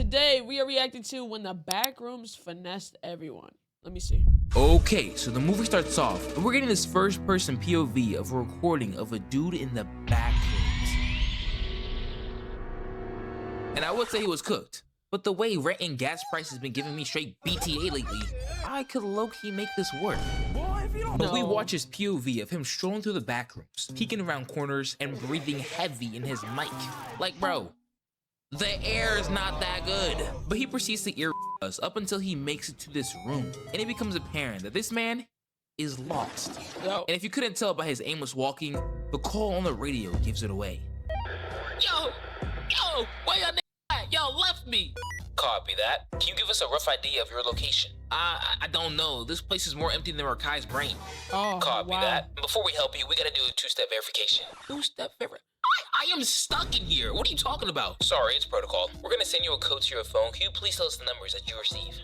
today we are reacting to when the Backrooms finessed everyone. Let me see. Okay, so the movie starts off, and we're getting this first-person POV of a recording of a dude in the backrooms. And I would say he was cooked, but the way rent and gas prices has been giving me straight BTA lately, I could low-key make this work. But we watch his POV of him strolling through the backrooms, peeking around corners, and breathing heavy in his mic. Like, bro, the air is not that good. But he proceeds to ear us up until he makes it to this room, and it becomes apparent that this man is lost. And if you couldn't tell by his aimless walking, the call on the radio gives it away. Yo, where your at? Yo, left me. Copy that. Can you give us a rough idea of your location? I don't know. This place is more empty than Rakai's brain. Oh, Copy wow. that. Before we help you, we gotta do a two-step verification. Two-step verification? I am stuck in here. What are you talking about? Sorry, it's protocol. We're gonna send you a code to your phone. Can you please tell us the numbers that you receive?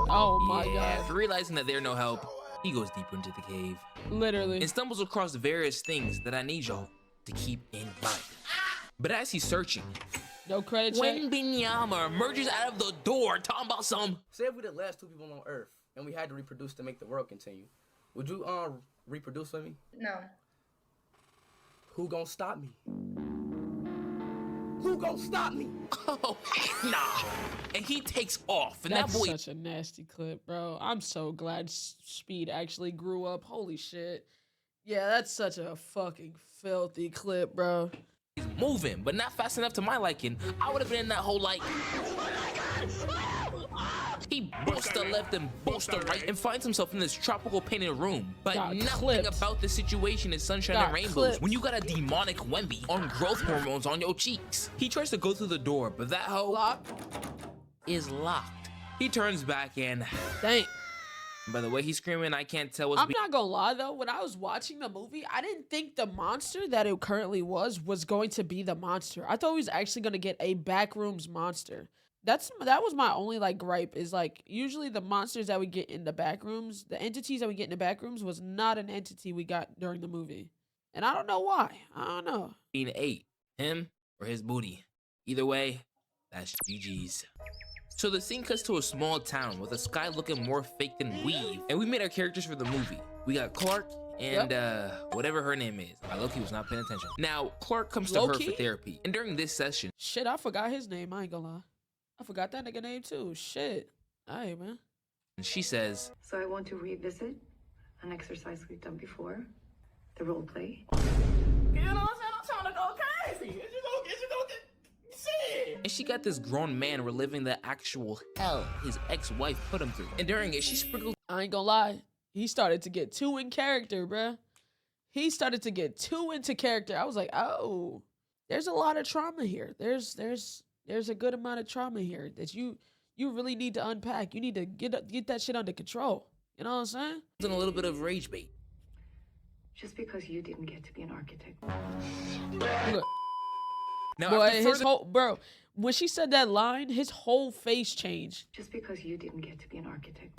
Oh my God. God. Realizing that they're no help, he goes deeper into the cave. Literally. And stumbles across various things that I need y'all to keep in mind. But as he's searching, no credit check. when Binyama emerges out of the door talking about some... Say if we the last two people on Earth and we had to reproduce to make the world continue, would you reproduce with me? No. Who gonna stop me? Who gonna stop me? Oh, nah. And he takes off. And That's that boy... such a nasty clip, bro. I'm so glad Speed actually grew up. Holy shit. Yeah, that's such a fucking filthy clip, bro. He's moving, but not fast enough to my liking. I would have been in that whole like... He bolster left and bolster right and finds himself in this tropical painted room. But nothing about the situation is sunshine and rainbows when you got a demonic Wemby on growth hormones on your cheeks. He tries to go through the door, but that hoe is locked. He turns back and... Dang. By the way he's screaming, I can't tell what's... I'm not gonna lie though, when I was watching the movie, I didn't think the monster that it currently was going to be the monster. I thought we was actually gonna get a Backrooms monster. That was my only like gripe, is like usually the monsters that we get in the Backrooms, the entities that we get in the Backrooms was not an entity we got during the movie. And I don't know why. I don't know. Being ate, him or his booty. Either way, that's GG's. So the scene cuts to a small town with the sky looking more fake than weave. And we made our characters for the movie. We got Clark and whatever her name is. Loki was not paying attention. Now, Clark comes to her for therapy. And during this session... Shit, I forgot his name. I ain't gonna lie. I forgot that nigga name too. Shit. Alright, man. And she says... So I want to revisit an exercise we've done before. The role play. You know what I'm saying? I'm trying to go crazy. Is you gonna get shit? And she got this grown man reliving the actual hell his ex-wife put him through. And during it, she sprinkled... I ain't gonna lie. He started to get too in character, bruh. He started to get too into character. I was like, oh, there's a lot of trauma here. There's a good amount of trauma here that you really need to unpack. You need to get that shit under control. You know what I'm saying? ...in a little bit of rage bait. Just because you didn't get to be an architect. Look. Now, boy, bro, when she said that line, his whole face changed. Just because you didn't get to be an architect.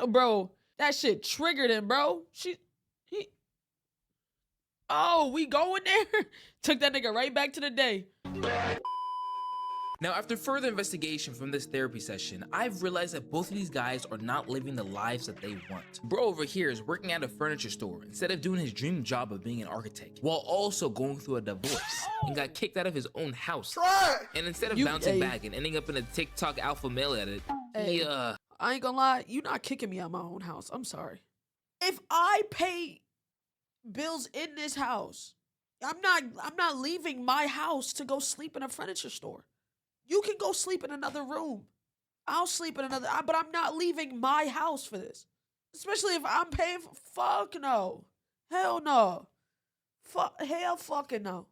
Bro, that shit triggered him, bro. Oh, we going there? Took that nigga right back to the day. Now, after further investigation from this therapy session, I've realized that both of these guys are not living the lives that they want. Bro over here is working at a furniture store instead of doing his dream job of being an architect, while also going through a divorce and got kicked out of his own house. And instead of bouncing back and ending up in a TikTok alpha male edit, I ain't gonna lie, you not kicking me out my own house. I'm sorry. If I pay bills in this house, I'm not leaving my house to go sleep in a furniture store. You can go sleep in another room. I'll sleep in another, but I'm not leaving my house for this. Especially if I'm paying for, fuck no. Hell no. Hell fucking no.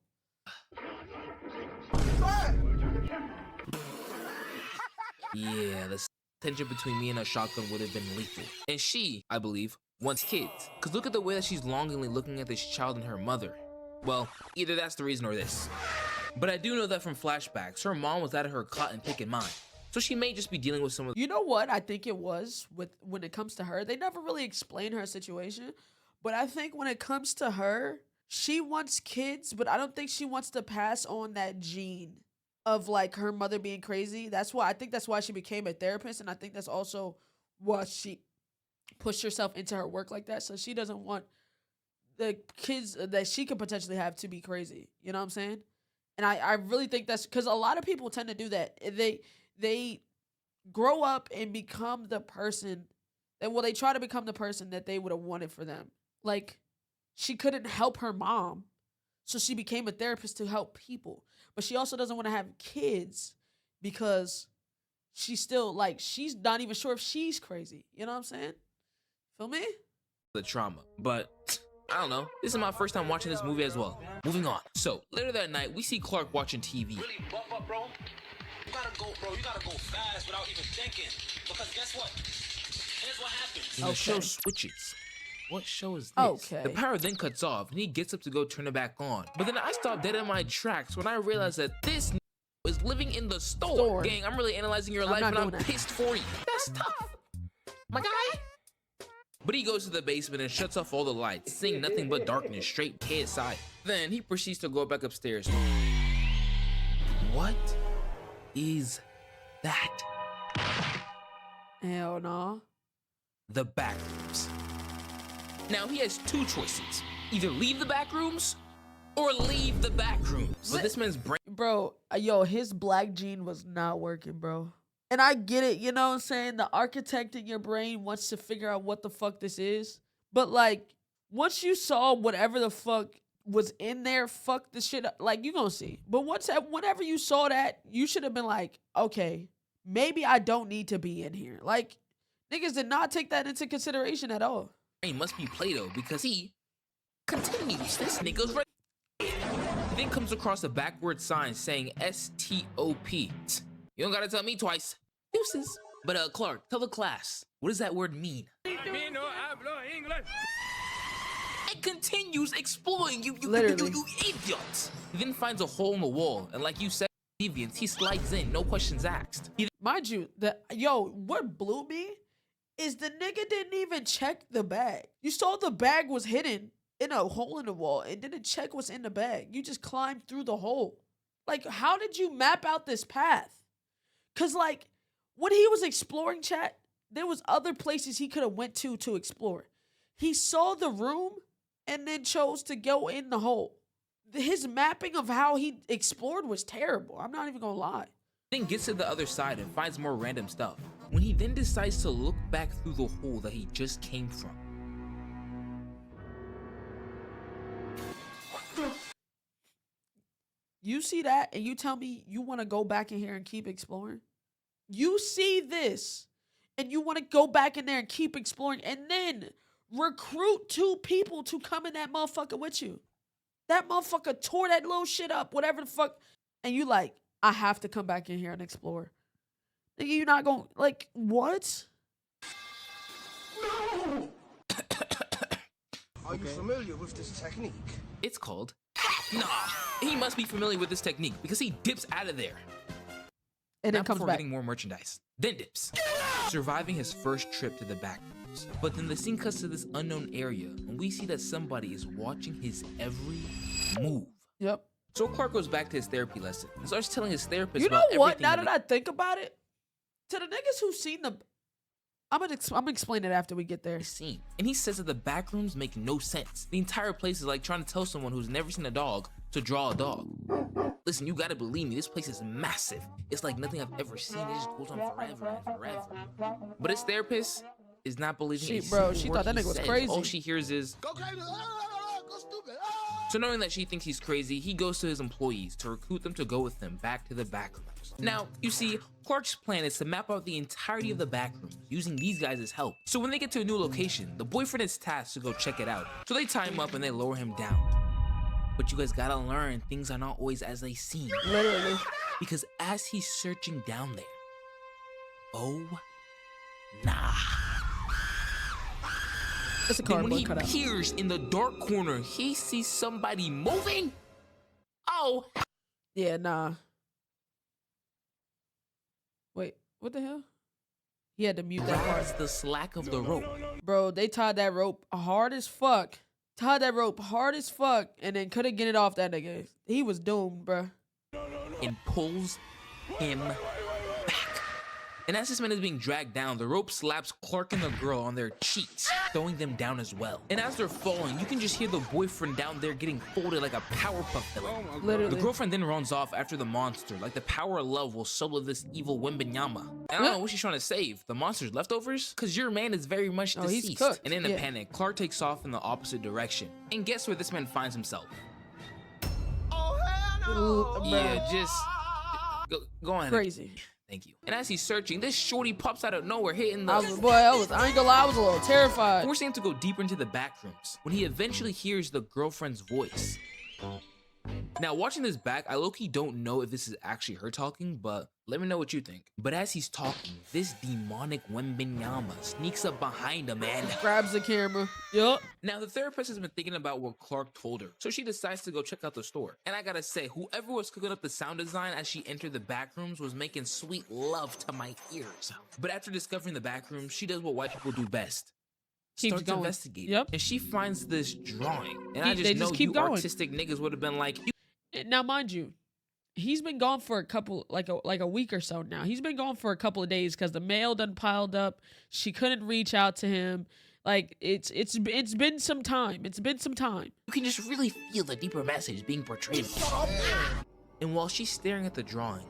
Yeah, the tension between me and her shotgun would have been lethal. And she, I believe, wants kids. Cause look at the way that she's longingly looking at this child and her mother. Well, either that's the reason or this. But I do know that from flashbacks, her mom was out of her cotton picking mind. So she may just be dealing with some of... You know what I think it was when it comes to her? They never really explain her situation. But I think when it comes to her, she wants kids, but I don't think she wants to pass on that gene of like her mother being crazy. I think that's why she became a therapist, and I think that's also why she pushed herself into her work like that. So she doesn't want the kids that she could potentially have to be crazy. You know what I'm saying? And I really think that's because a lot of people tend to do that. They grow up and become the person that, well, they try to become the person that they would have wanted for them. Like, she couldn't help her mom, so she became a therapist to help people. But she also doesn't want to have kids because she's still like, she's not even sure if she's crazy. You know what I'm saying? Feel me? The trauma. But I don't know. This is my first time watching this movie as well. Moving on. So later that night, we see Clark watching TV. Really bump up, bro. You gotta go, bro. You gotta go fast without even thinking. Because guess what? Here's what happens. And the show switches. What show is this? Okay. The power then cuts off, and he gets up to go turn it back on. But then I stop dead in my tracks when I realize that this is living in the store. Gang, I'm really analyzing your life, and I'm pissed for you. That's tough, my guy. But he goes to the basement and shuts off all the lights, seeing nothing but darkness, straight KSI. Then he proceeds to go back upstairs. What is that? Hell no. The Backrooms. Now he has two choices: either leave the Backrooms or leave the Backrooms. But this man's brain, Bro, yo, his black gene was not working, bro. And I get it, you know what I'm saying? The architect in your brain wants to figure out what the fuck this is. But like, once you saw whatever the fuck was in there, fuck the shit up. Like, you gonna see. But whenever you saw that, you should have been like, okay, maybe I don't need to be in here. Like, niggas did not take that into consideration at all. must be Plato, because he continues. This nigga's right. He then comes across a backward sign saying S-T-O-P. You don't gotta tell me twice. Deuces. But Clark, tell the class, what does that word mean? It continues exploring, you idiots. He then finds a hole in the wall, and like you said, deviants, he slides in, no questions asked. Mind you, what blew me is the nigga didn't even check the bag. You saw the bag was hidden in a hole in the wall and didn't check what's in the bag. You just climbed through the hole. Like, how did you map out this path? Cause like, when he was exploring, chat, there was other places he could have went to explore. He saw the room and then chose to go in the hole. His mapping of how he explored was terrible. I'm not even gonna lie. Then gets to the other side and finds more random stuff. When he then decides to look back through the hole that he just came from. You see that and you tell me you want to go back in here and keep exploring? You see this and you want to go back in there and keep exploring and then recruit 2 people to come in that motherfucker with you. That motherfucker tore that little shit up, whatever the fuck. And you like, I have to come back in here and explore. Nigga, you're not going, like, what? No! Are you familiar with this technique? It's called... Nah, he must be familiar with this technique because he dips out of there. And then comes before back. Getting more merchandise. Then dips. Surviving his first trip to the Backrooms. But then the scene cuts to this unknown area and we see that somebody is watching his every move. Yep. So Clark goes back to his therapy lesson and starts telling his therapist you know about what? everything. Now that I think about it, to the niggas who've seen the... I'm gonna explain it after we get there. Scene. And he says that the Backrooms make no sense. The entire place is like trying to tell someone who's never seen a dog to draw a dog. Listen, you gotta believe me, this place is massive. It's like nothing I've ever seen. It just goes on forever and forever. But his therapist is not believing she thought that nigga was crazy. All she hears is, Go crazy! Go stupid! So knowing that she thinks he's crazy, he goes to his employees to recruit them to go with him back to the Backrooms. Now, you see, Clark's plan is to map out the entirety of the Backrooms, using these guys as help. So when they get to a new location, the boyfriend is tasked to go check it out. So they tie him up and they lower him down. But you guys gotta learn, things are not always as they seem. Literally. Because as he's searching down there, oh, nah. It's a Then when cardboard he cutout. peers in the dark corner, he sees somebody moving. Oh. Yeah, nah. Wait, what the hell? He had to mute that part. Grabs the slack of the rope. Bro, they tied that rope hard as fuck. tied that rope hard as fuck, and then couldn't get it off that nigga. He was doomed, bruh. And pulls him back. And as this man is being dragged down, the rope slaps Clark and the girl on their cheeks, throwing them down as well. And as they're falling, you can just hear the boyfriend down there getting folded like a Powerpuff villain. Literally. The girlfriend then runs off after the monster, like the power of love will solo this evil Wembenyama. I don't know what she's trying to save. The monster's leftovers? Because your man is very much deceased. He's cooked. And in a panic, Clark takes off in the opposite direction. And guess where this man finds himself? Yeah, just go on. Crazy. Thank you. And as he's searching, this shorty pops out of nowhere, hitting the... I ain't gonna lie, I was a little terrified. Forcing him to go deeper into the back rooms, when he eventually hears the girlfriend's voice. Now, watching this back, I low-key don't know if this is actually her talking, but let me know what you think. But as he's talking, this demonic Wembenyama sneaks up behind him and grabs the camera. Yup. Now, the therapist has been thinking about what Clark told her, so she decides to go check out the store. And I gotta say, whoever was cooking up the sound design as she entered the back rooms was making sweet love to my ears. But after discovering the back rooms, she does what white people do best. Starts investigating. Yep. And she finds this drawing. And I They just know keep you going. artistic niggas would have been like, Now, mind you, he's been gone for a couple, like a week or so now. He's been gone for a couple of days because the mail done piled up. She couldn't reach out to him. Like it's been some time. It's been some time. you can just really feel the deeper message being portrayed. And while she's staring at the drawing,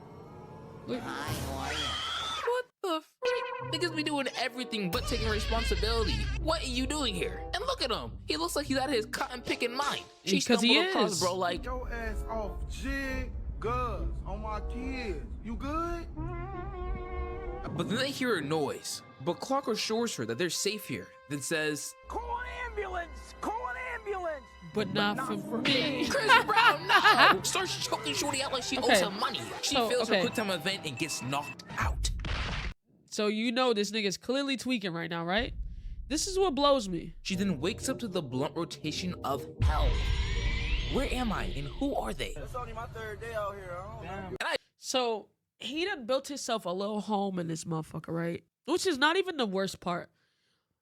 Look, what the frick? Niggas be doing everything but taking responsibility. What are you doing here? And look at him. He looks like he's out of his cotton picking mind. She Because he stumbled across, is. bro, like, Your ass off jig, Gus, on my kids. You good? but then they hear a noise. But Clark assures her that they're safe here, then says, Call an ambulance! Call an ambulance! but not for me. Chris Brown, no! Starts choking Shorty out like she owes Okay. him money. She So, fails her okay. quick time event and gets knocked out. So you know this nigga's clearly tweaking right now, right? This is what blows me. She then wakes up to the blunt rotation of hell. Where am I and who are they? It's only my third day out here. I don't know. So he done built himself a little home in this motherfucker, right? Which is not even the worst part.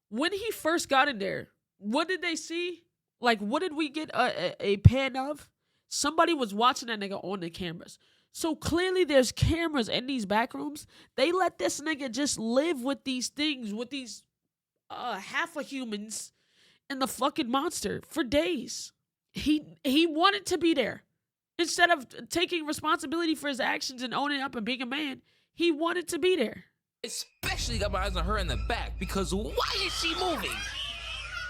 When he first got in there, what did they see? Like, what did we get a pan of? Somebody was watching that nigga on the cameras. So clearly there's cameras in these back rooms. They let this nigga just live with these things, with these half of humans and the fucking monster for days. He wanted to be there. Instead of taking responsibility for his actions and owning up and being a man, he wanted to be there. Especially got my eyes on her in the back because why is she moving?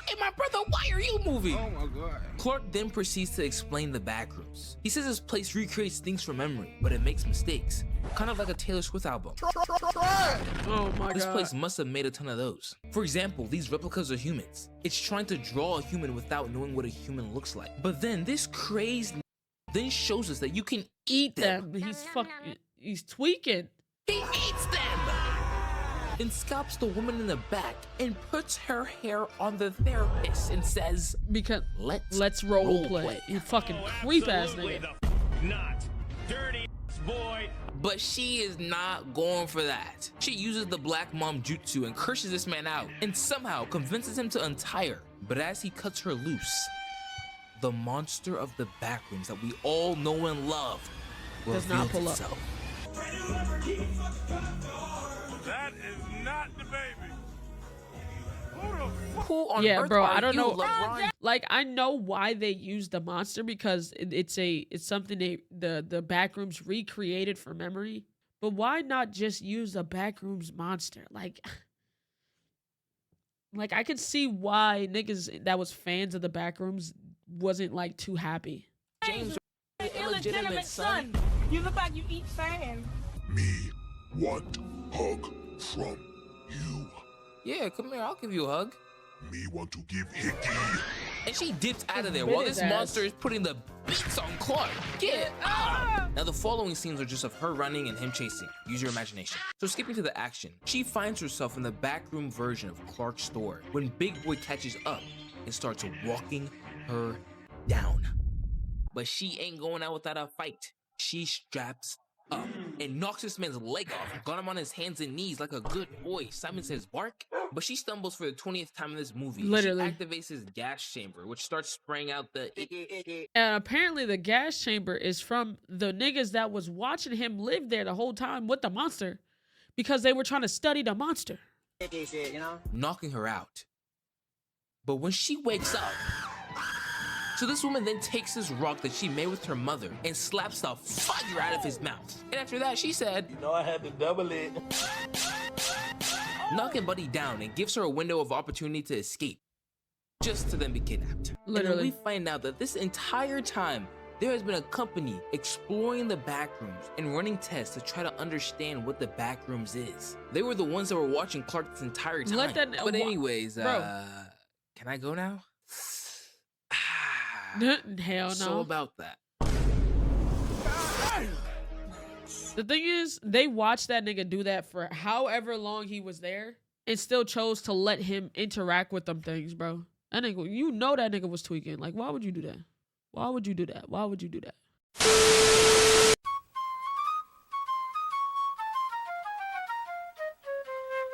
Hey, my brother, why are you moving? Oh my God. Clark then proceeds to explain the backrooms. He says this place recreates things from memory, but it makes mistakes. Kind of like a Taylor Swift album. Oh my This god. place must have made a ton of those. For example, these replicas are humans. It's trying to draw a human without knowing what a human looks like. But then this crazed then shows us that you can eat them. He's tweaking. He eats them! Then scalps the woman in the back and puts her hair on the therapist and says, Because let's role role play. play. You fucking creep ass nigga. Not dirty boy. but she is not going for that. She uses the black mom jutsu and curses this man out and somehow convinces him to untie her. But as he cuts her loose, the monster of the backrooms that we all know and love Does not reveals pull up. itself. That is not the baby. Who the fuck? Who on Yeah, earth bro, are I don't you, know. LeBron? Like, I know why they use the monster because it's something the backrooms recreated for memory. But why not just use the backrooms monster? Like I could see why niggas that was fans of the backrooms wasn't like too happy. James, illegitimate son. You look like you eat sand. Me want hug from you. Yeah, come here, I'll give you a hug. Me want to give Hickey. And she dips out of there Bit while his this ass. monster is putting the beats on Clark. Get out! Now the following scenes are just of her running and him chasing. Use your imagination. So skipping to the action, she finds herself in the backroom version of Clark's store when Big Boy catches up and starts walking her down. But she ain't going out without a fight. She straps up and knocks this man's leg off. Got him on his hands and knees like a good boy. Simon says bark, but she stumbles for the 20th time in this movie. Literally. She activates his gas chamber, which starts spraying out the And apparently the gas chamber is from the niggas that was watching him live there the whole time with the monster, because they were trying to study the monster. knocking her out. But when she wakes up, so this woman then takes this rock that she made with her mother and slaps the fire out of his mouth. And after that, she said, You know I had to double it. knocking Buddy down and gives her a window of opportunity to escape, just to then be kidnapped. Literally. And then we find out that this entire time, there has been a company exploring the backrooms and running tests to try to understand what the backrooms is. They were the ones that were watching Clark this entire time. Let that- But anyways, bro. can I go now? Hell no. So about that. The thing is, they watched that nigga do that for however long he was there and still chose to let him interact with them things, bro. That nigga, you know that nigga was tweaking. Like, why would you do that? Why would you do that? Why would you do that?